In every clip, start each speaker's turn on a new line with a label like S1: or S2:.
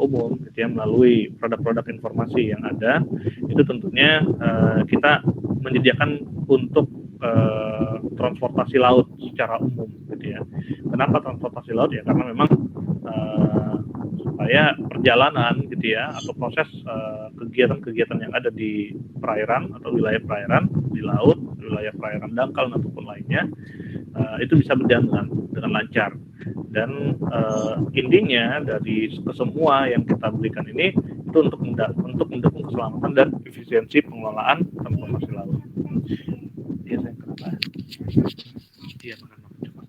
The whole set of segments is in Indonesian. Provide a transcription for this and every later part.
S1: umum gitu ya, melalui produk-produk informasi yang ada, itu tentunya kita menyediakan untuk transportasi laut secara umum gitu ya. Kenapa transportasi laut ya? Karena memang supaya perjalanan gitu ya, atau proses kegiatan-kegiatan yang ada di perairan atau wilayah perairan, di laut, wilayah perairan dangkal ataupun lainnya, itu bisa berjalan dengan lancar. Dan intinya dari kesemua yang kita berikan ini itu untuk mendukung keselamatan dan efisiensi pengelolaan transportasi laut. Iya, saya kenapa? Iya, makan cepat.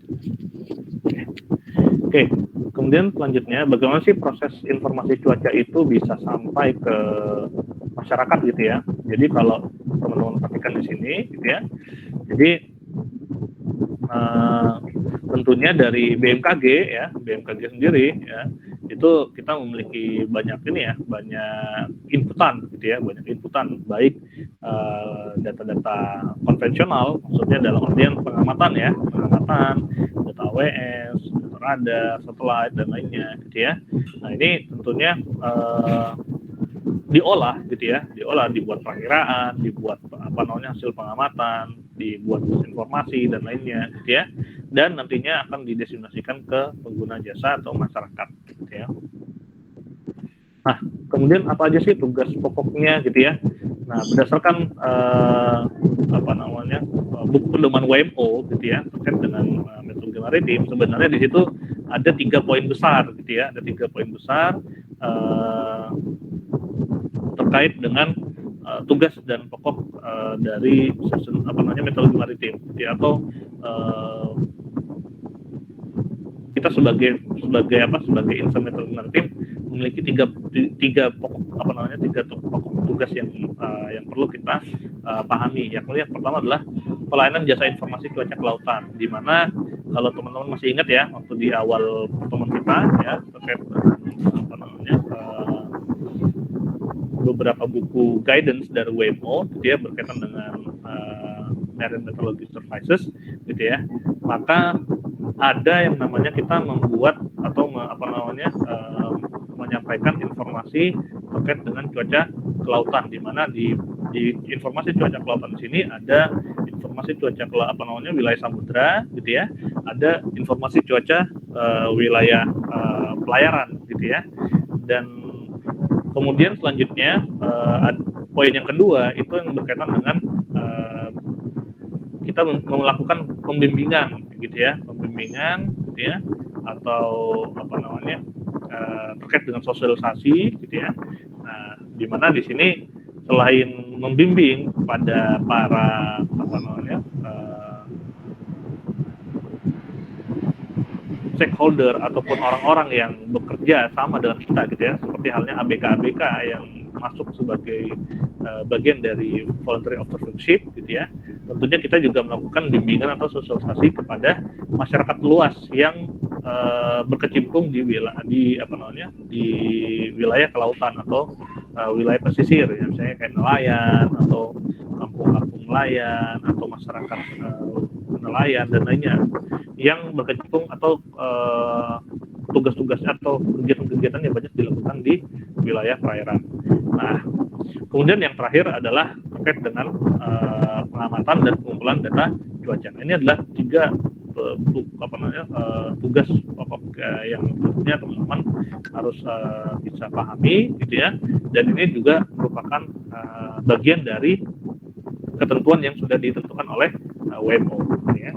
S1: Oke. Kemudian selanjutnya, bagaimana sih proses informasi cuaca itu bisa sampai ke masyarakat gitu ya? Jadi kalau teman-teman perhatikan di sini, gitu ya. Jadi tentunya dari BMKG ya, BMKG sendiri ya, itu kita memiliki banyak inputan gitu ya, banyak inputan baik data-data konvensional, maksudnya dalam artian pengamatan ya, data AWS, data radar, satelit dan lainnya gitu ya. Nah ini tentunya diolah gitu ya, dibuat perakiraan, dibuat hasil pengamatan, dibuat informasi dan lainnya gitu ya, dan nantinya akan didistribusikan ke pengguna jasa atau masyarakat gitu ya. Nah, kemudian apa aja sih tugas pokoknya gitu ya? Nah, berdasarkan buku pedoman WMO gitu ya, terkait dengan metodologi maritim, sebenarnya di situ ada 3 poin besar gitu ya, ada 3 poin besar terkait dengan tugas dan pokok dari metodologi maritim gitu ya, atau kita sebagai insan metodologi maritim memiliki tiga pokok tugas yang perlu kita pahami. Yang pertama adalah pelayanan jasa informasi cuaca kelautan, di mana kalau teman-teman masih ingat ya, waktu di awal pertemuan kita ya, terkait beberapa buku guidance dari WMO gitu ya, berkaitan dengan Marine Meteorology Services gitu ya, maka ada yang namanya kita membuat atau menyampaikan informasi terkait dengan cuaca kelautan, di mana di informasi cuaca kelautan di sini ada informasi cuaca wilayah samudra gitu ya, ada informasi cuaca wilayah pelayaran gitu ya, dan kemudian selanjutnya poin yang kedua itu yang berkaitan dengan kita melakukan pembimbingan gitu ya, atau terkait dengan sosialisasi gitu ya. Nah, di mana di sini selain membimbing kepada para stakeholder ataupun orang-orang yang bekerja sama dengan kita gitu ya, seperti halnya ABK yang masuk sebagai bagian dari voluntary observership gitu ya. Tentunya kita juga melakukan bimbingan atau sosialisasi kepada masyarakat luas yang berkecimpung di wilayah kelautan atau wilayah pesisir ya, misalnya kayak nelayan atau kampung-kampung nelayan atau masyarakat nelayan dan lainnya yang berkecimpung atau tugas-tugas atau kegiatan-kegiatan yang banyak dilakukan di wilayah perairan. Nah, kemudian yang terakhir adalah terkait dengan pengamatan dan pengumpulan data cuaca. Ini adalah 3 tugas pokok yang tentunya teman-teman harus bisa pahami gitu ya, dan ini juga merupakan bagian dari ketentuan yang sudah ditentukan oleh WMO ya.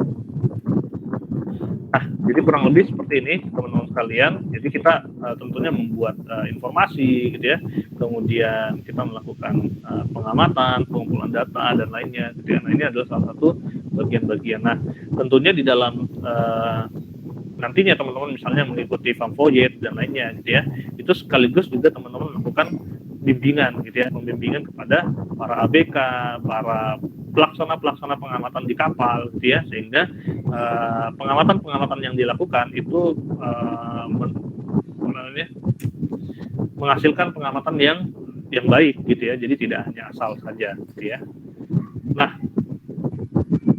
S1: Nah, jadi kurang lebih seperti ini teman-teman sekalian. Jadi kita tentunya membuat informasi gitu ya, kemudian kita melakukan pengamatan, pengumpulan data dan lainnya gitu ya. Nah, ini adalah salah satu bagian-bagian. Nah, tentunya di dalam nantinya teman-teman misalnya mengikuti farm voyage dan lainnya gitu ya, itu sekaligus juga teman-teman melakukan bimbingan gitu ya, pembimbingan kepada para ABK, para pelaksana pengamatan di kapal gitu ya, sehingga pengamatan yang dilakukan itu menghasilkan pengamatan yang baik gitu ya, jadi tidak hanya asal saja gitu ya. Nah,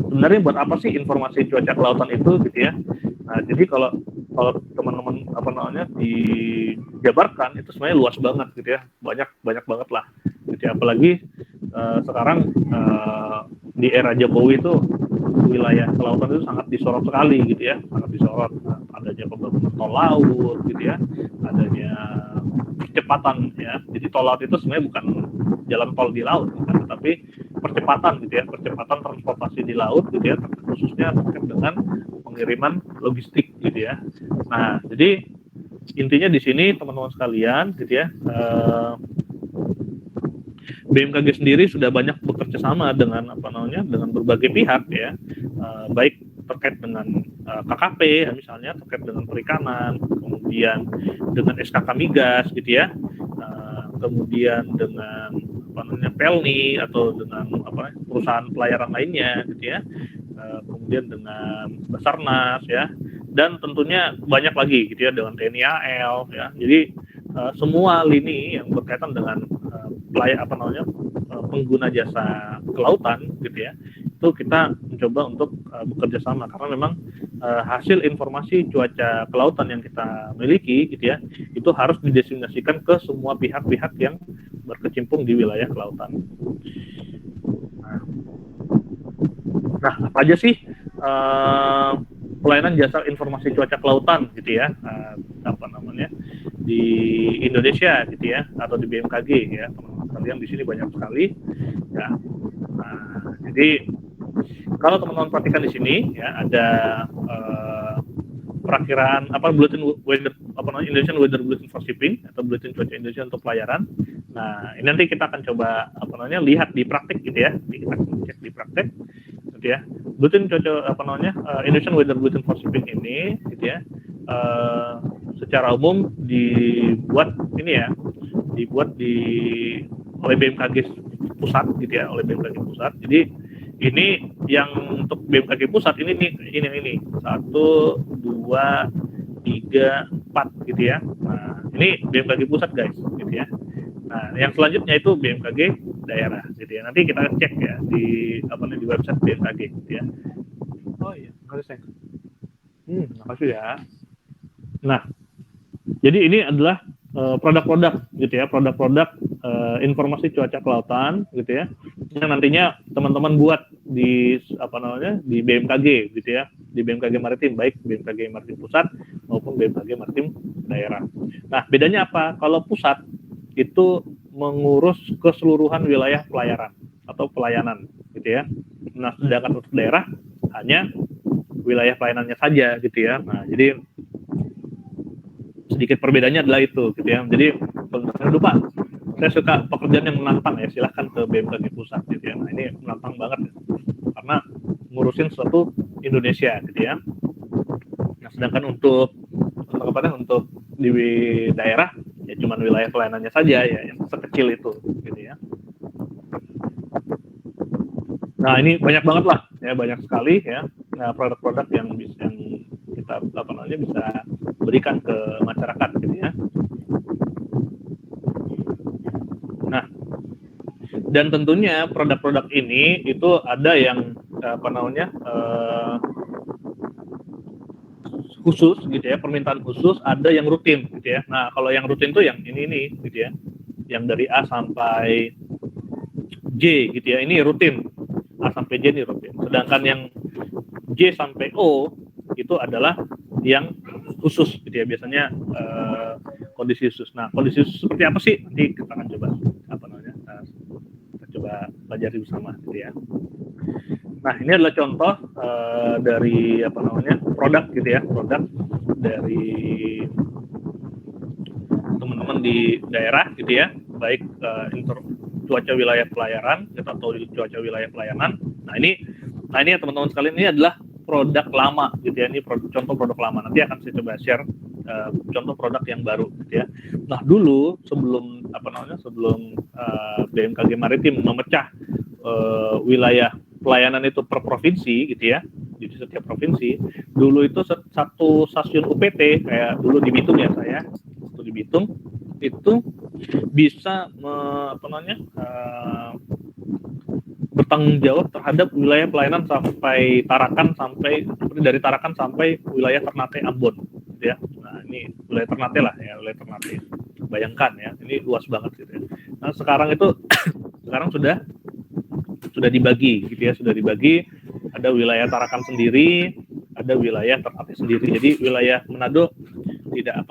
S1: sebenarnya buat apa sih informasi cuaca kelautan itu gitu ya? Nah, jadi kalau teman-teman apa namanya dijabarkan itu sebenarnya luas banget gitu ya, banyak banget lah gitu ya. Apalagi sekarang di era Jokowi itu wilayah kelautan itu sangat disorot sekali gitu ya, sangat disorot. Adanya pembangunan tol laut gitu ya, adanya percepatan ya. Jadi tol laut itu sebenarnya bukan jalan tol di laut, bukan, tetapi percepatan gitu ya, percepatan transportasi di laut gitu ya, khususnya terkait dengan pengiriman logistik gitu ya. Nah, jadi intinya di sini teman-teman sekalian gitu ya, BMKG sendiri sudah banyak bekerja sama dengan apa namanya, dengan berbagai pihak ya, baik terkait dengan KKP ya, misalnya terkait dengan perikanan, kemudian dengan SKK migas gitu ya, kemudian dengan apa namanya Pelni atau dengan apa perusahaan pelayaran lainnya gitu ya, kemudian dengan Basarnas ya, dan tentunya banyak lagi gitu ya dengan TNI AL ya. Jadi semua lini yang berkaitan dengan pengguna jasa kelautan gitu ya, itu kita mencoba untuk bekerja sama, karena memang hasil informasi cuaca kelautan yang kita miliki gitu ya, itu harus didiseminasikan ke semua pihak-pihak yang berkecimpung di wilayah kelautan. Nah, apa aja sih pelayanan jasa informasi cuaca kelautan gitu ya, apa namanya di Indonesia gitu ya, atau di BMKG ya, teman-teman sekalian, di sini banyak sekali ya. Nah, jadi kalau teman-teman perhatikan di sini ya, ada perakiraan apa bulletin weather apa namanya Indonesian Weather Bulletin for Shipping atau bulletin cuaca Indonesia untuk pelayaran. Nah, ini nanti kita akan coba apa namanya lihat di praktik gitu ya, kita cek di praktek gitu ya. Bulletin cuaca apa namanya Indonesian Weather Bulletin for Shipping ini gitu ya, secara umum dibuat ini ya, dibuat oleh BMKG pusat gitu ya, oleh BMKG pusat. Jadi ini yang untuk BMKG pusat ini 1, 2, 3, 4 gitu ya. Nah, ini BMKG pusat guys gitu ya. Nah, yang selanjutnya itu BMKG daerah gitu ya. Nanti kita cek ya di di website BMKG gitu ya. Oh iya, makasih. Makasih ya. Nah, jadi ini adalah produk-produk gitu ya, produk-produk informasi cuaca kelautan gitu ya, yang nantinya teman-teman buat di di BMKG gitu ya, di BMKG Maritim, baik BMKG Maritim Pusat maupun BMKG Maritim Daerah. Nah, bedanya apa? Kalau pusat itu mengurus keseluruhan wilayah pelayaran atau pelayanan gitu ya. Nah, sedangkan untuk daerah hanya wilayah pelayanannya saja gitu ya. Nah, jadi sedikit perbedaannya adalah itu gitu ya. Jadi jangan lupa, saya suka pekerjaan yang menantang ya, silahkan ke BMKG pusat gitu ya. Nah, ini menantang banget ya, karena ngurusin suatu Indonesia gitu ya. Nah, sedangkan untuk di daerah ya cuman wilayah pelayanannya saja ya, yang sekecil itu gitu ya. Nah, ini banyak banget lah ya, banyak sekali ya produk-produk yang kita bisa berikan ke masyarakat gitu ya. Nah, dan tentunya produk-produk ini itu ada yang khusus gitu ya, permintaan khusus, ada yang rutin gitu ya. Nah, kalau yang rutin tuh yang ini gitu ya, yang dari A sampai J gitu ya, ini rutin. A sampai J ini rutin. Sedangkan yang J sampai O itu adalah yang khusus gitu ya, biasanya kondisi khusus. Nah, kondisi khusus seperti apa sih? Nanti kita akan coba kita coba pelajari bersama gitu ya. Nah, ini adalah contoh dari produk gitu ya, produk dari teman-teman di daerah gitu ya, baik cuaca wilayah pelayaran atau cuaca wilayah pelayanan. Nah, ini ya teman-teman sekalian, ini adalah produk lama gitu ya, ini contoh produk lama. Nanti akan saya coba share contoh produk yang baru gitu ya. Nah, dulu sebelum BMKG Maritim memecah wilayah pelayanan itu per provinsi gitu ya, jadi setiap provinsi dulu itu satu stasiun UPT, kayak dulu di Bitung ya, saya waktu di Bitung itu bisa bertanggung jawab terhadap wilayah pelayanan sampai Tarakan, dari Tarakan sampai wilayah Ternate Ambon gitu ya. Nah, ini wilayah Ternate lah ya, wilayah Ternate. Bayangkan ya, ini luas banget gitu ya. Nah sekarang itu sekarang sudah dibagi gitu ya, sudah dibagi. Ada wilayah Tarakan sendiri, ada wilayah Ternate sendiri. Jadi wilayah Manado tidak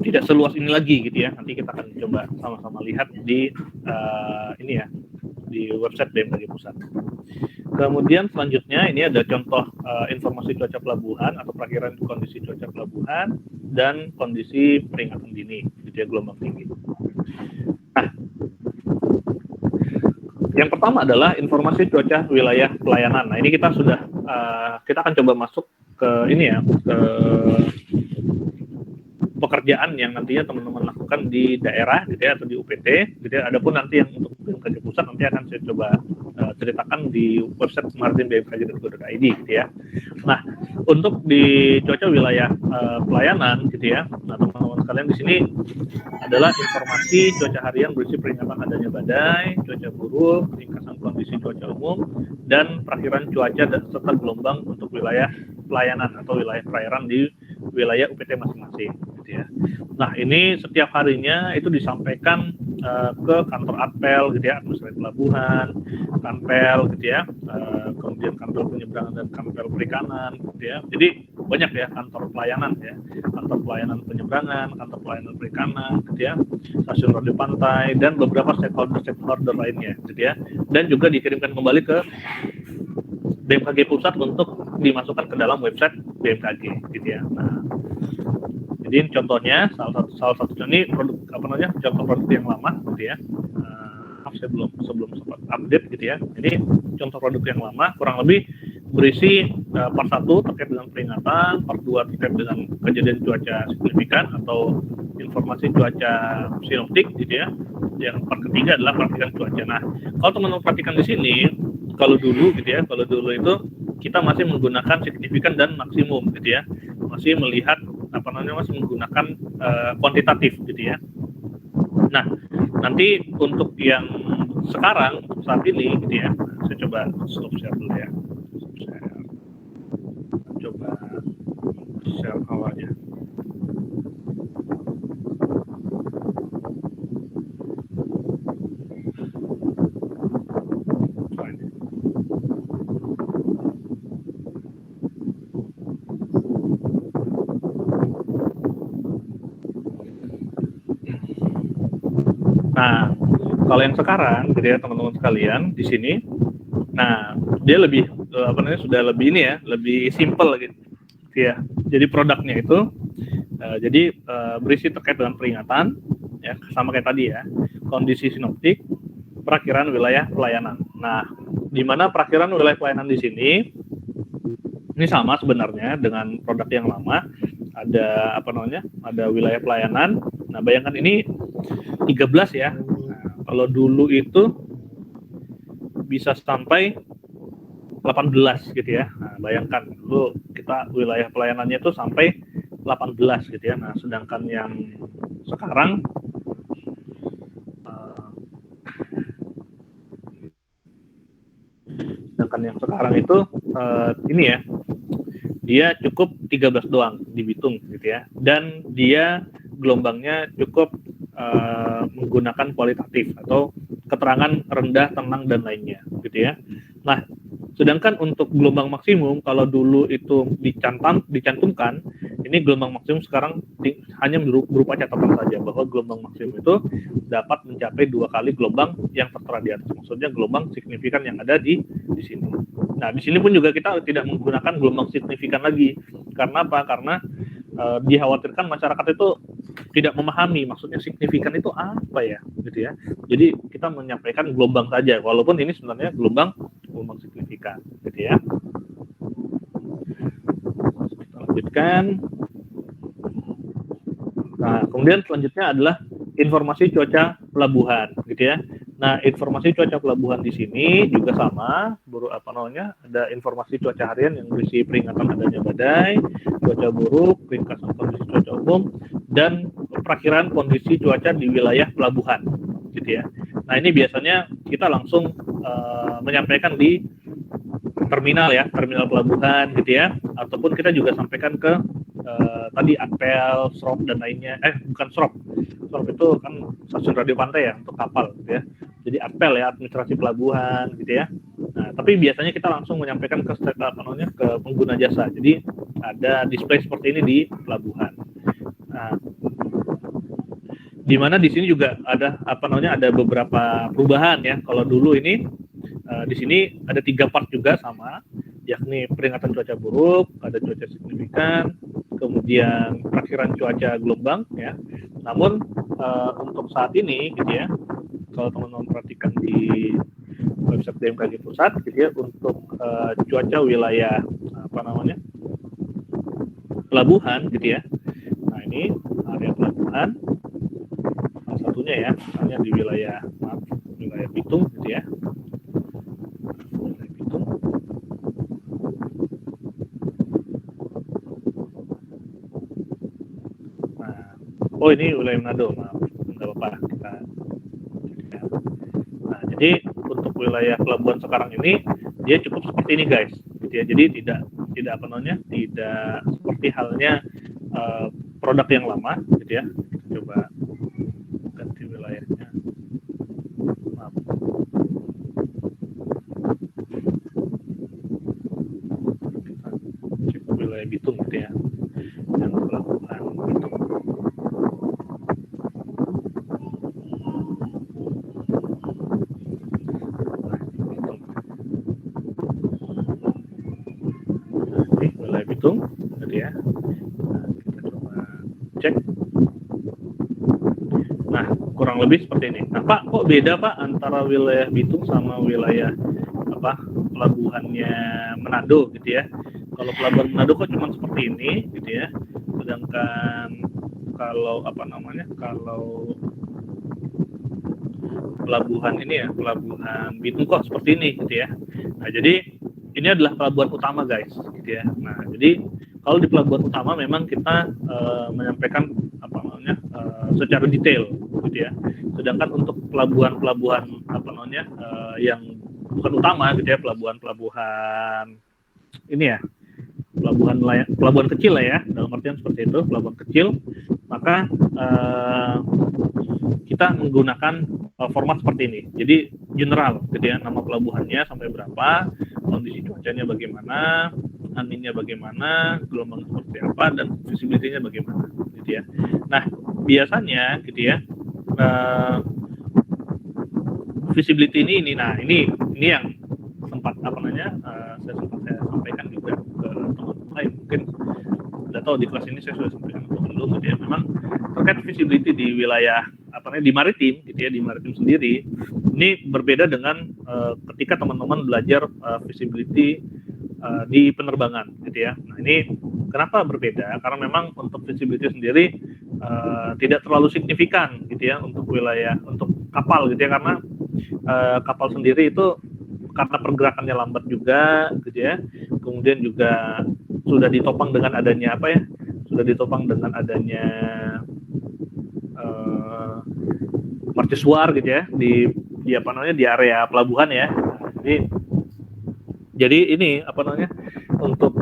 S1: tidak seluas ini lagi gitu ya. Nanti kita akan coba sama-sama lihat di ini ya, di website BMKG Pusat. Kemudian selanjutnya ini ada contoh informasi cuaca pelabuhan atau perakhiran kondisi cuaca pelabuhan dan kondisi peringatan dini gitu ya, gelombang tinggi. Nah, yang pertama adalah informasi cuaca wilayah pelayanan. Nah, ini kita sudah kita akan coba masuk ke ini ya, ke pekerjaan yang nantinya teman-teman lakukan di daerah gitu ya, atau di UPT gitu ya. Adapun nanti yang untuk BMKG Pusat nanti akan saya coba ceritakan di website maritim.bmkg.go.id gitu ya. Nah, untuk di cuaca wilayah pelayanan gitu ya, nah teman-teman sekalian di sini adalah informasi cuaca harian berisi peringatan adanya badai, cuaca buruk, ringkasan kondisi cuaca umum, dan perakhiran cuaca dan serta gelombang untuk wilayah pelayanan atau wilayah perairan di wilayah UPT masing-masing gitu ya. Nah, ini setiap harinya itu disampaikan ke kantor Atpel gitu ya, administrasi pelabuhan, Kanpel gitu ya, kemudian kantor penyeberangan dan Kanpel perikanan gitu ya. Jadi banyak ya kantor pelayanan ya, kantor pelayanan penyeberangan, kantor pelayanan perikanan gitu ya, stasiun radio pantai dan beberapa stakeholder lainnya gitu ya. Dan juga dikirimkan kembali ke BMKG Pusat untuk dimasukkan ke dalam website BMKG gitu ya. Nah, jadi contohnya salah satunya ini produk contoh produk yang lama gitu ya. Saya sebelum sempat update gitu ya. Ini contoh produk yang lama kurang lebih berisi part 1 terkait dengan peringatan, part 2 terkait dengan kejadian cuaca signifikan atau informasi cuaca sinoptik gitu ya. Yang part ketiga adalah perhatikan cuaca. Nah, kalau teman-teman perhatikan di sini, kalau dulu itu kita masih menggunakan signifikan dan maksimum gitu ya, masih melihat masih menggunakan kuantitatif gitu ya. Nah, nanti untuk yang sekarang untuk saat ini gitu ya, saya coba stop share dulu ya. Saya coba share awalnya. Nah, kalau yang sekarang, gitu ya teman-teman sekalian di sini, nah dia lebih sudah lebih ini ya, lebih simple gitu ya. Jadi produknya itu, berisi terkait dengan peringatan, ya sama kayak tadi ya, kondisi sinoptik, perakhiran wilayah pelayanan. Nah, di mana perakhiran wilayah pelayanan di sini, ini sama sebenarnya dengan produk yang lama. Ada ada wilayah pelayanan. Nah, bayangkan ini 13 ya. Nah, kalau dulu itu bisa sampai 18 gitu ya. Nah, bayangkan dulu kita wilayah pelayanannya itu sampai 18 gitu ya. Nah, sedangkan yang sekarang itu ini ya, dia cukup 13 doang di Bitung gitu ya, dan dia gelombangnya cukup menggunakan kualitatif atau keterangan rendah, tenang dan lainnya gitu ya. Nah, sedangkan untuk gelombang maksimum kalau dulu itu dicantumkan, ini gelombang maksimum sekarang hanya berupa catatan saja bahwa gelombang maksimum itu dapat mencapai 2 kali gelombang yang tertera di atas. Maksudnya gelombang signifikan yang ada di sini. Nah, di sini pun juga kita tidak menggunakan gelombang signifikan lagi. Karena apa? Karena dikhawatirkan masyarakat itu tidak memahami maksudnya signifikan itu apa ya, gitu ya. Jadi kita menyampaikan gelombang saja, walaupun ini sebenarnya gelombang signifikan, gitu ya. Kita lanjutkan. Nah, kemudian selanjutnya adalah informasi cuaca pelabuhan, gitu ya. Nah, informasi cuaca pelabuhan di sini juga sama, ada informasi cuaca harian yang berisi peringatan adanya badai, cuaca buruk, ringkasan kondisi cuaca umum, dan perakhiran kondisi cuaca di wilayah pelabuhan, gitu ya. Nah, ini biasanya kita langsung menyampaikan di terminal ya, terminal pelabuhan gitu ya, ataupun kita juga sampaikan ke tadi Apel, Srop dan lainnya. Bukan Srop itu kan stasiun radio pantai ya untuk kapal gitu ya. Jadi Apel ya, administrasi pelabuhan gitu ya. Nah, tapi biasanya kita langsung menyampaikan ke ke pengguna jasa. Jadi ada display seperti ini di pelabuhan. Nah, di mana di sini juga ada ada beberapa perubahan ya. Kalau dulu ini di sini ada 3 part juga sama, yakni peringatan cuaca buruk, ada cuaca signifikan, kemudian perakhiran cuaca gelombang ya. Namun untuk saat ini gitu ya, kalau teman-teman perhatikan di website BMKG Pusat gitu ya, untuk cuaca wilayah pelabuhan gitu ya. Nah, ini area pelabuhan salah satunya ya, misalnya di wilayah Bitung gitu ya. Oh, ini wilayah Manado, maaf, nggak apa-apa kita. Nah, jadi untuk wilayah pelabuhan sekarang ini dia cukup seperti ini guys, gitu ya. Jadi tidak tidak seperti halnya produk yang lama, gitu ya. Coba ganti wilayahnya. Maaf. Kita cek wilayah Bitung, gitu ya. Yang pelabuhan Bitung. Bitung, gitu ya. Nah, kita coba cek. Nah, kurang lebih seperti ini. Nah, Pak, kok beda Pak antara wilayah Bitung sama wilayah pelabuhannya Manado, gitu ya? Kalau pelabuhan Manado kok cuma seperti ini, gitu ya. Sedangkan kalau kalau pelabuhan ini ya, pelabuhan Bitung kok seperti ini, gitu ya. Nah, jadi ini adalah pelabuhan utama guys, gitu ya. Nah, jadi kalau di pelabuhan utama memang kita menyampaikan secara detail, gitu ya. Sedangkan untuk pelabuhan-pelabuhan yang bukan utama, gitu ya, pelabuhan ini ya, pelabuhan kecil lah ya, dalam artian seperti itu, pelabuhan kecil, maka kita menggunakan format seperti ini. Jadi general, gitu ya, nama pelabuhannya sampai berapa, kondisi cuacanya bagaimana, anginnya bagaimana, gelombang seperti apa, dan visibility-nya bagaimana, gitu ya. Nah, biasanya, gitu ya, visibility ini yang sempat saya sampaikan juga ke teman-teman lain. Mungkin tidak tahu di kelas ini saya sudah sampaikan atau belum, gitu ya. Memang terkait visibility di wilayah di maritim, gitu ya, di maritim sendiri ini berbeda dengan ketika teman-teman belajar visibility di penerbangan, gitu ya. Nah, ini kenapa berbeda? Karena memang untuk visibility sendiri tidak terlalu signifikan, gitu ya, untuk kapal, gitu ya, karena kapal sendiri itu karena pergerakannya lambat juga, gitu ya. Kemudian juga sudah ditopang dengan adanya mercusuar, gitu ya, di area pelabuhan ya. Jadi ini untuk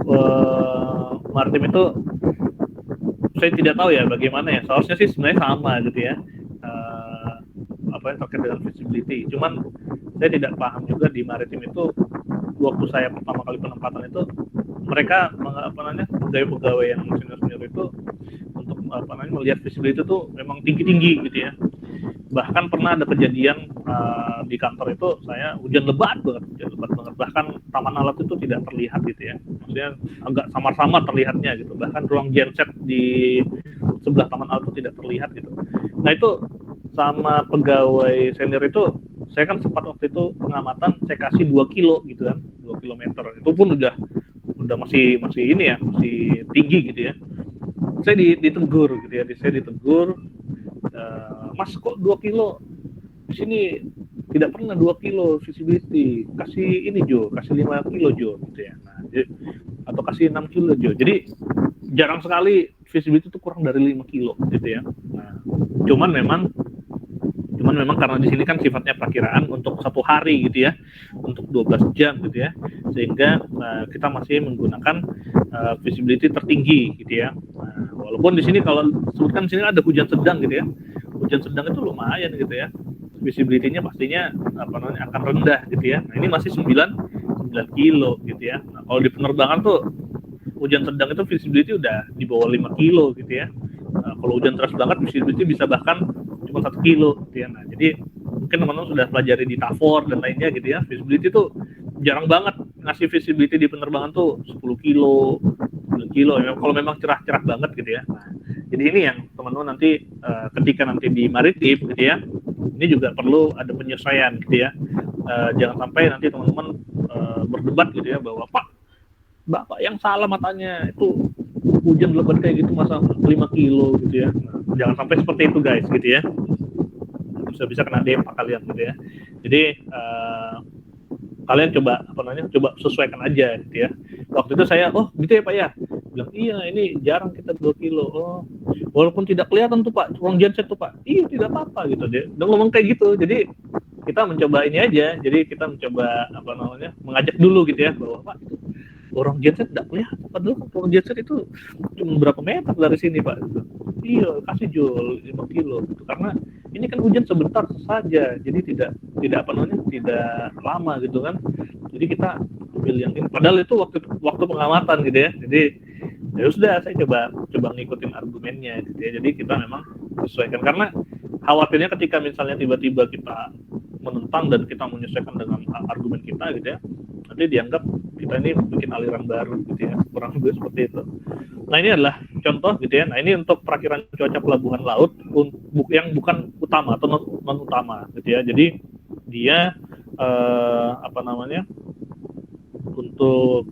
S1: maritim itu saya tidak tahu ya bagaimana ya. Seharusnya sih sebenarnya sama, gitu ya. Terkait dengan visibility. Cuman saya tidak paham juga di maritim itu, waktu saya pertama kali penempatan itu mereka pegawai yang senior itu untuk melihat visibility itu memang tinggi-tinggi, gitu ya. Bahkan pernah ada kejadian di kantor itu saya hujan lebat banget, bahkan taman alat itu tidak terlihat, gitu ya. Maksudnya agak samar-samar terlihatnya, gitu. Bahkan ruang genset di sebelah taman alat itu tidak terlihat, gitu. Nah, itu sama pegawai senior itu saya kan sempat waktu itu pengamatan, saya kasih 2 kilo, gitu kan, 2 kilometer. Itu pun udah masih ini ya, masih tinggi, gitu ya. Saya ditegur, gitu ya. Saya ditegur, Mas, kok 2 kilo? Di sini tidak pernah 2 kilo visibility. Kasih ini Jo, kasih 5 kilo Jo, gitu ya. Nah, atau kasih 6 kilo Jo. Jadi jarang sekali visibility itu kurang dari 5 kilo, gitu ya. Nah, cuman cuman memang karena di sini kan sifatnya perakiraan untuk 1 hari gitu ya, untuk 12 jam gitu ya, sehingga kita masih menggunakan visibility tertinggi gitu ya. Walaupun di sini kalau sebutkan di sini ada hujan sedang gitu ya, hujan sedang itu lumayan gitu ya, visibility-nya pastinya akan rendah gitu ya. Nah ini masih 9 kilo gitu ya. Nah kalau di penerbangan tuh hujan sedang itu visibility udah di bawah 5 kilo gitu ya. Nah, kalau hujan deras banget visibility bisa bahkan cuma 1 kilo gitu ya. Nah jadi mungkin teman-teman sudah pelajari di TAFOR dan lainnya gitu ya, visibility tuh jarang banget ngasih visibility di penerbangan tuh 10 kilo 9 kilo ya, kalau memang cerah-cerah banget gitu ya. Nah, jadi ini yang teman-teman nanti ketika nanti di maritim gitu ya, ini juga perlu ada penyesuaian gitu ya. Jangan sampai nanti teman-teman berdebat gitu ya bahwa Pak, Bapak yang salah matanya, itu hujan lebat kayak gitu masa 5 kilo gitu ya. Nah, jangan sampai seperti itu guys gitu ya, bisa kena dempak kalian gitu ya. Jadi kalian coba sesuaikan aja gitu ya. Waktu itu saya gitu ya Pak ya, bilang iya ini jarang kita 2 kilo. Walaupun tidak kelihatan tuh Pak ruang genset tuh Pak, iya tidak apa-apa gitu dia udah ngomong kayak gitu. Jadi kita mencoba ini aja, jadi kita mencoba mengajak dulu gitu ya bahwa Pak itu orang genset tidak kelihatan, padahal orang genset itu cuma berapa meter dari sini Pak gitu. Iya kasih Jul 5 kilo gitu. Karena ini kan hujan sebentar saja, jadi tidak lama gitu kan. Jadi kita ambil yang ini, padahal itu waktu pengamatan gitu ya. Jadi ya sudah saya coba ngikutin argumennya gitu ya. Jadi kita memang sesuaikan, karena khawatirnya ketika misalnya tiba-tiba kita menentang dan kita menyesuaikan dengan argumen kita gitu ya, nanti dianggap kita ini bikin aliran baru gitu ya, kurang lebih seperti itu. Nah ini adalah contoh gitu ya. Nah ini untuk perakiran cuaca pelabuhan laut yang bukan utama atau non utama gitu ya. Jadi dia untuk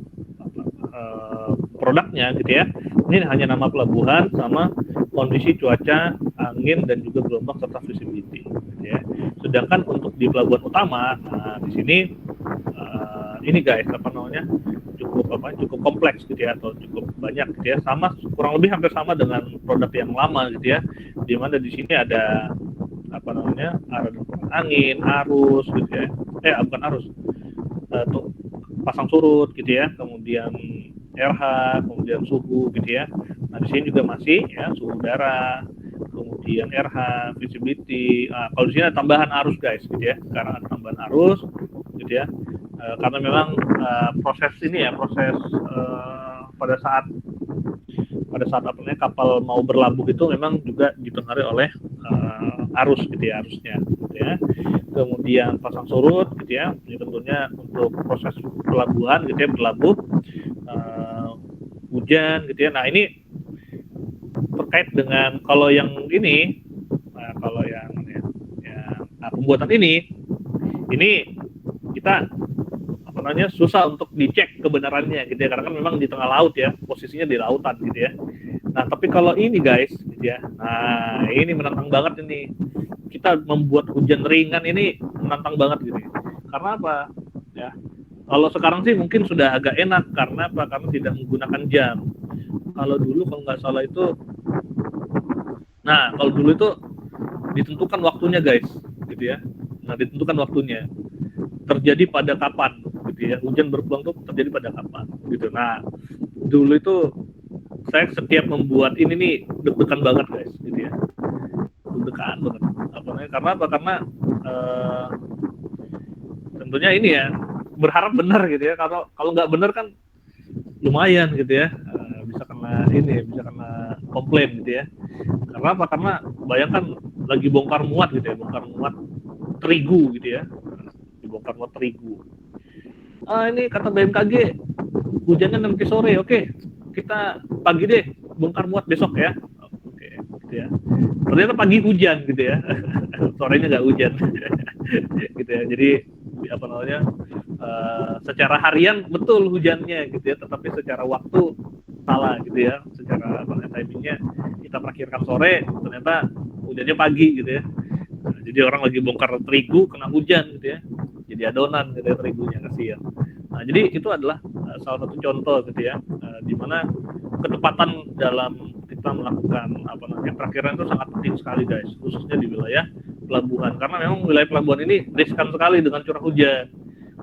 S1: produknya gitu ya, ini hanya nama pelabuhan sama kondisi cuaca, angin dan juga gelombang serta visibility gitu ya. Sedangkan untuk di pelabuhan utama, nah di sini ini guys cukup kompleks gitu ya, atau cukup banyak gitu ya, sama kurang lebih hampir sama dengan produk yang lama gitu ya, di mana di sini ada angin, arus gitu ya, bukan arus, pasang surut gitu ya, kemudian RH, kemudian suhu gitu ya. Nah di sini juga masih ya suhu udara, kemudian RH, visibility. Kalau di sini ada tambahan arus guys gitu ya, sekarang ada tambahan arus gitu ya, karena memang proses pada saat kapal mau berlabuh itu memang juga dipengaruhi oleh arus gitu ya, arusnya gitu ya. Kemudian pasang surut gitu ya, ini tentunya untuk proses pelabuhan gitu ya, berlabuh, hujan gitu ya. Nah ini terkait dengan kalau yang ini, kalau yang pembuatan ini kita susah untuk dicek kebenarannya gitu ya, karena kan memang di tengah laut ya, posisinya di lautan gitu ya. Nah tapi kalau ini guys gitu ya, nah ini menantang banget ini, kita membuat hujan ringan ini menantang banget gitu ya. Karena apa ya, kalau sekarang sih mungkin sudah agak enak, karena apa, karena tidak menggunakan jam. Kalau dulu kalau nggak salah itu, kalau dulu itu ditentukan waktunya guys gitu ya. Nah ditentukan waktunya terjadi pada kapan gitu ya, hujan berpeluang tuh terjadi pada kapan gitu. Nah dulu itu saya setiap membuat ini nih deg-degan banget guys gitu ya, deg-degan banget. Karena apa, karena tentunya ini ya berharap benar gitu ya, kalau nggak benar kan lumayan gitu ya, bisa kena komplain gitu ya. Karena apa, karena bayangkan lagi bongkar muat gitu ya, bongkar muat terigu gitu ya, dibongkar muat terigu. Ini kata BMKG hujannya nanti sore, oke kita pagi deh bongkar muat besok ya, oke gitu ya. Ternyata pagi hujan gitu ya, sorenya nggak hujan gitu ya. Jadi secara harian betul hujannya gitu ya, tetapi secara waktu salah gitu ya, secara timingnya kita perakirkan sore, ternyata hujannya pagi gitu ya. Nah, jadi orang lagi bongkar terigu kena hujan gitu ya, jadi adonan gitu ya terigunya, kasihan. Nah jadi itu adalah salah satu contoh gitu ya, di mana ketepatan dalam kita melakukan perakhiran itu sangat penting sekali guys, khususnya di wilayah pelabuhan, karena memang wilayah pelabuhan ini riskan sekali dengan curah hujan,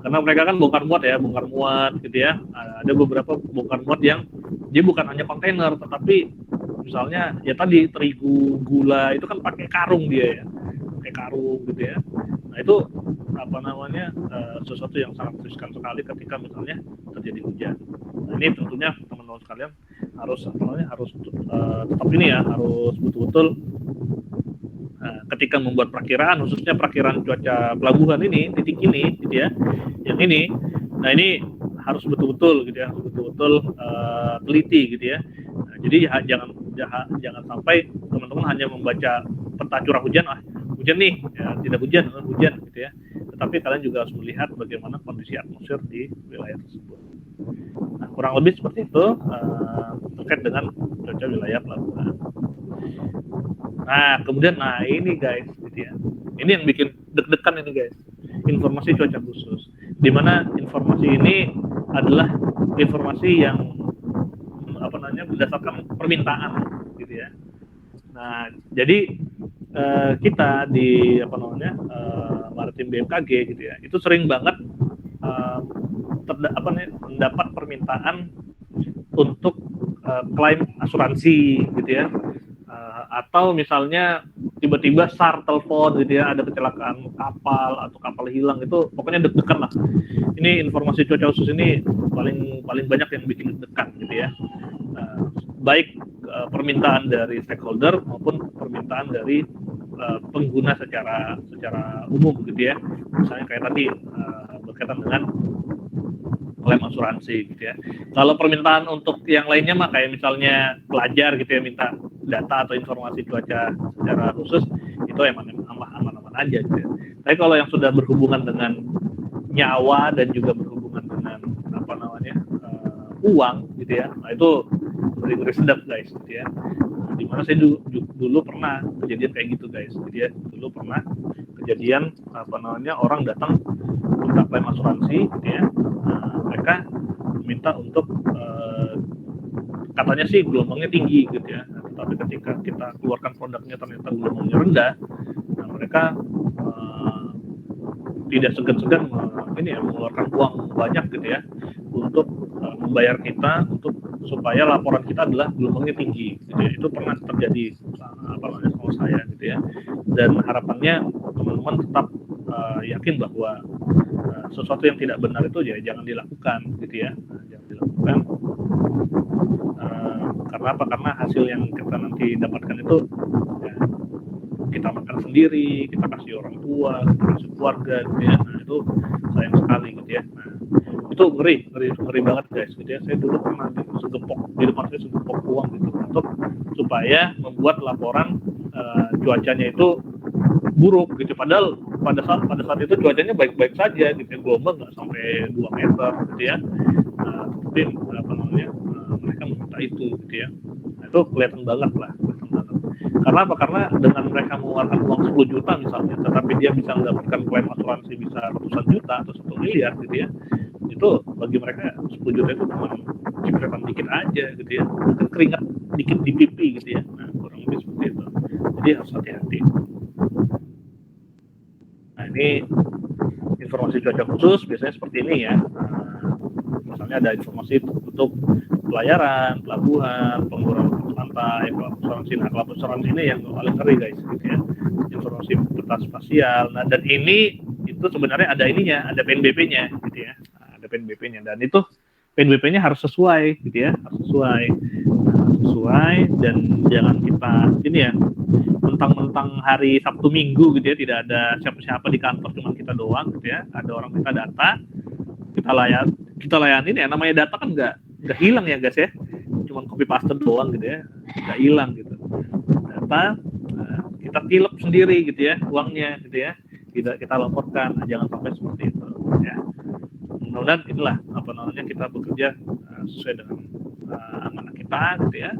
S1: karena mereka kan bongkar muat gitu ya. Ada beberapa bongkar muat yang dia bukan hanya kontainer, tetapi misalnya ya tadi terigu, gula itu kan pakai karung dia ya, pakai karung gitu ya. Nah itu sesuatu yang sangat riskan sekali ketika misalnya terjadi hujan. Nah ini tentunya teman-teman sekalian harus tetap ini ya, harus betul-betul ketika membuat perakiraan, khususnya perakiraan cuaca pelabuhan ini, titik ini gitu ya, yang ini. Nah ini harus betul-betul gitu ya, teliti gitu ya. Nah, jadi jangan sampai teman-teman hanya membaca peta curah hujan, hujan nih, ya, tidak hujan gitu ya. Tetapi kalian juga harus melihat bagaimana kondisi atmosfer di wilayah tersebut. Nah, kurang lebih seperti itu terkait dengan cuaca wilayah pelabuhan. Nah, kemudian ini guys, gitu ya. Ini yang bikin deg-degan ini guys. Informasi cuaca khusus. Di mana informasi ini adalah informasi yang berdasarkan permintaan gitu ya. Nah, jadi kita di Maritim BMKG gitu ya, itu sering banget mendapat permintaan untuk klaim asuransi gitu ya, atau misalnya tiba-tiba SAR telepon gitu ya, ada kecelakaan kapal atau kapal hilang, itu pokoknya deg-degan lah. Ini informasi cuaca khusus ini paling banyak yang bikin deg-degan gitu ya. Baik permintaan dari stakeholder maupun permintaan dari pengguna secara umum gitu ya. Misalnya kayak tadi berkaitan dengan klaim asuransi gitu ya. Kalau permintaan untuk yang lainnya mah kayak misalnya pelajar gitu ya, minta data atau informasi cuaca secara khusus, itu aman-aman aja gitu ya. Tapi kalau yang sudah berhubungan dengan nyawa dan juga berhubungan dengan uang gitu ya, nah itu ngeri sedap guys gitu ya. Nah, dimana saya dulu pernah kejadian kayak gitu guys gitu ya. Dulu pernah kejadian orang datang minta klaim asuransi gitu ya. Mereka minta untuk katanya sih gelombangnya tinggi gitu ya. Nah, tetapi ketika kita keluarkan produknya ternyata gelombangnya rendah, nah mereka tidak segan-segan mengeluarkan uang banyak gitu ya untuk membayar kita untuk supaya laporan kita adalah gelombangnya tinggi gitu ya. Itu pernah terjadi sama saya gitu ya. Dan harapannya teman-teman tetap yakin bahwa sesuatu yang tidak benar itu ya jangan dilakukan gitu ya. Jangan dilakukan karena apa? Karena hasil yang kita nanti dapatkan itu ya, kita makan sendiri, kita kasih orang tua, kita kasih keluarga gitu ya. Nah itu sayang sekali gitu ya. Nah itu ngeri banget guys gitu ya. Saya dulu pernah di depan saya segepok uang gitu untuk supaya membuat laporan cuacanya itu buruk gitu, padahal pada saat itu cuacanya baik-baik saja gitu ya, gelombang nggak sampai 2 meter gitu ya. Tapi mereka meminta itu gitu ya. Nah, itu kelihatan banget lah. Karena apa? Karena dengan mereka mengeluarkan uang 10 juta misalnya, tetapi dia bisa mendapatkan klaim asuransi bisa ratusan juta atau 1 miliar gitu ya. Itu bagi mereka 10 juta itu cuma cipratan dikit aja gitu ya. Mungkin keringat dikit di pipi gitu ya. Nah, kurang lebih seperti itu. Jadi harus hati-hati. Nah, ini informasi cuaca khusus biasanya seperti ini ya. Misalnya ada informasi untuk pelayaran, pelabuhan, pengurangan pantai, asuransi. Nah, kalau asuransi ini yang paling ngeri guys gitu ya. Informasi peta spasial. Nah, dan ini itu sebenarnya ada ininya, ada PNBP-nya gitu ya. Nah, ada PNBP-nya, dan itu PNBP-nya harus sesuai gitu ya, harus sesuai. Nah, sesuai, dan jangan kita ini ya mentang-mentang hari Sabtu Minggu gitu ya, tidak ada siapa-siapa di kantor, cuma kita doang gitu ya. Ada orang minta data, kita layanin ya. Namanya data kan nggak hilang ya guys ya, cuma copy paste doang gitu ya, nggak hilang gitu. Data kita tilep sendiri gitu ya uangnya gitu ya, kita laporkan. Jangan sampai seperti itu ya. Mudah-mudahan inilah kita bekerja sesuai dengan amanah kita gitu ya,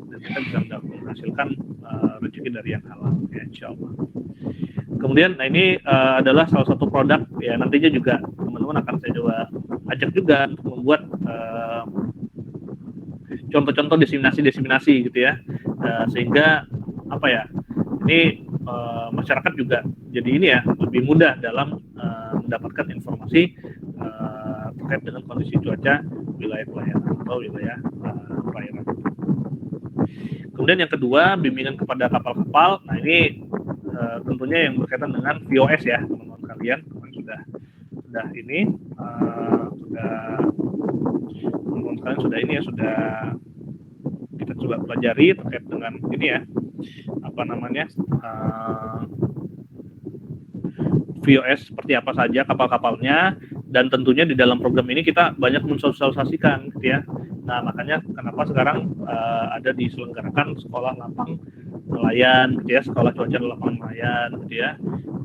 S1: dan kita bisa menghasilkan rezeki dari yang halal ya, insyaallah. Kemudian ini adalah salah satu produk ya, nantinya juga teman-teman akan saya coba ajak juga untuk membuat contoh-contoh diseminasi gitu ya, sehingga apa ya, ini masyarakat juga jadi ini ya lebih mudah dalam mendapatkan informasi terkait dengan kondisi cuaca wilayah pelayanan atau wilayah perairan. Kemudian yang kedua, bimbingan kepada kapal-kapal. Nah ini tentunya yang berkaitan dengan VOS ya teman-teman sekalian. Sudah ini teman-teman sekalian sudah ini ya, sudah kita coba pelajari terkait dengan ini ya, apa namanya, VOS seperti apa saja kapal-kapalnya, dan tentunya di dalam program ini kita banyak mensosialisasikan gitu ya. Nah makanya kenapa sekarang ada diselenggarakan sekolah lapang nelayan gitu ya, sekolah cuaca lapangan nelayan gitu ya,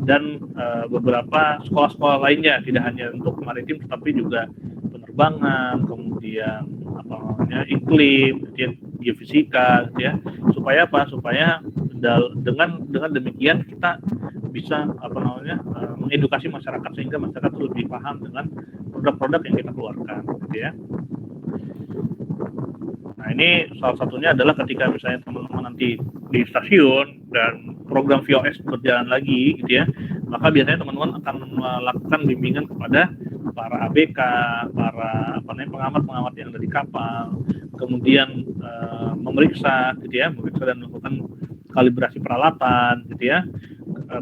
S1: dan beberapa sekolah-sekolah lainnya, tidak hanya untuk maritim tetapi juga penerbangan, kemudian apa namanya iklim, kemudian geofisika gitu ya. Supaya apa? Supaya dengan demikian kita bisa apa namanya mengedukasi masyarakat sehingga masyarakat lebih paham dengan produk-produk yang kita keluarkan gitu ya. Nah ini salah satunya adalah ketika misalnya teman-teman nanti di stasiun dan program VOS berjalan lagi gitu ya, maka biasanya teman-teman akan melakukan bimbingan kepada para ABK, para apa namanya pengamat-pengamat yang ada di kapal, kemudian memeriksa gitu ya, memeriksa dan melakukan kalibrasi peralatan gitu ya,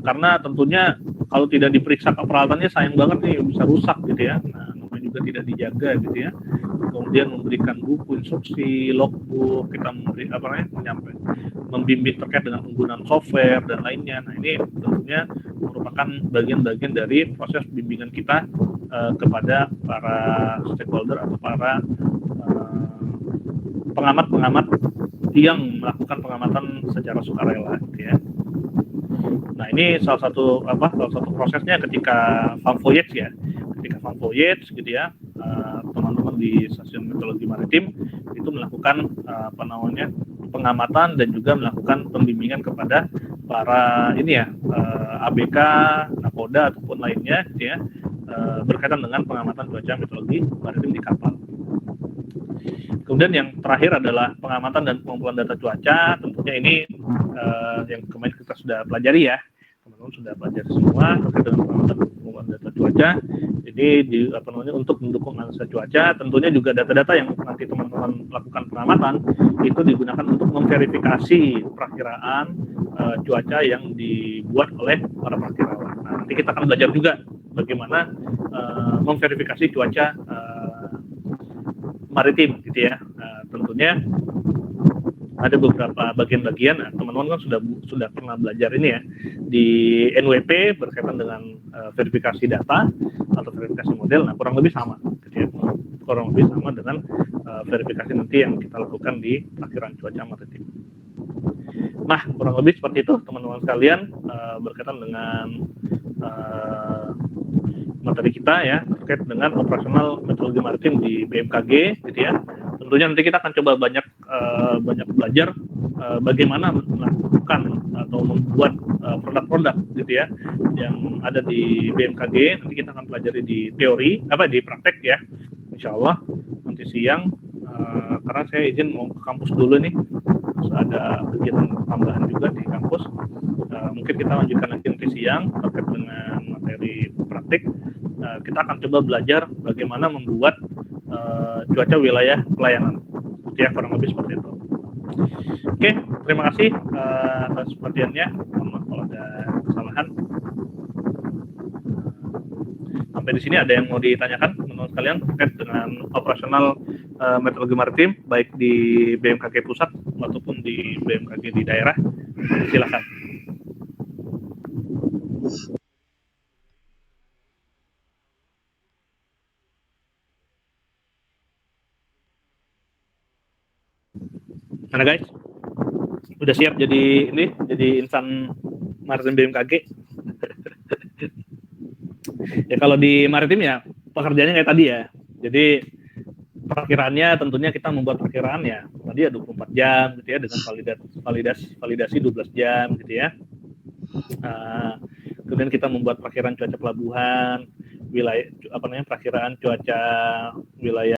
S1: karena tentunya kalau tidak diperiksa peralatannya sayang banget nih, bisa rusak gitu ya. Nah namanya juga tidak dijaga gitu ya. Kemudian memberikan buku instruksi, logbook, kita memberi apa namanya membimbing terkait dengan penggunaan software dan lainnya. Nah ini tentunya merupakan bagian-bagian dari proses bimbingan kita kepada para stakeholder atau para pengamat-pengamat yang melakukan pengamatan secara sukarela gitu ya. Nah ini salah satu prosesnya ketika Farm Voyage ya, ketika Farm Voyage gitu ya, teman-teman di stasiun meteorologi maritim itu melakukan apa namanya pengamatan dan juga melakukan pembimbingan kepada para ini ya ABK, nakoda ataupun lainnya gitu ya, berkaitan dengan pengamatan cuaca meteorologi maritim di kapal. Kemudian yang terakhir adalah pengamatan dan pengumpulan data cuaca. Tentunya ini yang kemarin kita sudah pelajari ya, teman-teman sudah pelajari semua terkait dengan pengamatan dan pengumpulan data cuaca. Jadi apa namanya, untuk mendukung analisa cuaca, tentunya juga data-data yang nanti teman-teman lakukan pengamatan itu digunakan untuk memverifikasi perakiraan cuaca yang dibuat oleh para perakirawan. Nah, nanti kita akan belajar juga bagaimana memverifikasi cuaca maritim gitu ya. Tentunya ada beberapa bagian-bagian. Nah, teman-teman kan sudah pernah belajar ini ya di NWP berkaitan dengan verifikasi data atau verifikasi model. Nah kurang lebih sama gitu ya, kurang lebih sama dengan verifikasi nanti yang kita lakukan di perakiraan cuaca maritim. Nah kurang lebih seperti itu teman-teman sekalian berkaitan dengan materi kita ya terkait dengan operasional meteorologi maritim di BMKG gitu ya. Tentunya nanti kita akan coba banyak belajar bagaimana melakukan atau membuat produk-produk gitu ya yang ada di BMKG. Nanti kita akan pelajari di teori di praktek ya, insya Allah nanti siang, karena saya izin mau ke kampus dulu nih, terus ada kegiatan tambahan juga di kampus. Mungkin kita lanjutkan lagi nanti siang terkait dengan materi praktik. Kita akan coba belajar bagaimana membuat cuaca wilayah pelayanan ya, kurang lebih seperti itu. Oke, terima kasih atas perhatiannya. Mohon maaf kalau ada kesalahan. Sampai di sini ada yang mau ditanyakan teman-teman sekalian terkait dengan operasional meteorologi maritim baik di BMKG pusat ataupun di BMKG di daerah? Silakan. Mana guys? Udah siap jadi insan maritim BMKG? Ya kalau di maritim ya pekerjaannya kayak tadi ya. Jadi perakiraannya tentunya kita membuat perakiraan ya tadi ya 24 jam gitu ya, dengan validasi 12 jam gitu ya. Kemudian kita membuat perakiraan cuaca pelabuhan, wilayah perakiraan cuaca wilayah